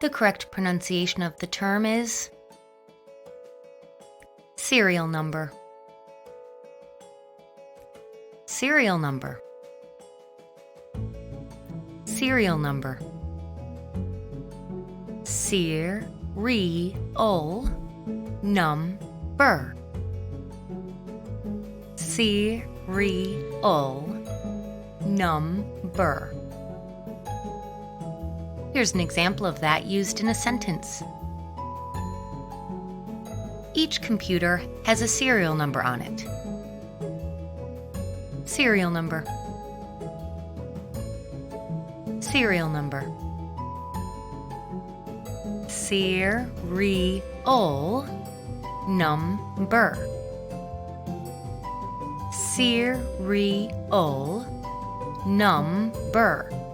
The correct pronunciation of the term is serial number. Serial number. Serial number. Serial number. Serial number. Here's an example of that used in a sentence. Each computer has a serial number on it. Serial number. Serial number. Serial number. Serial number.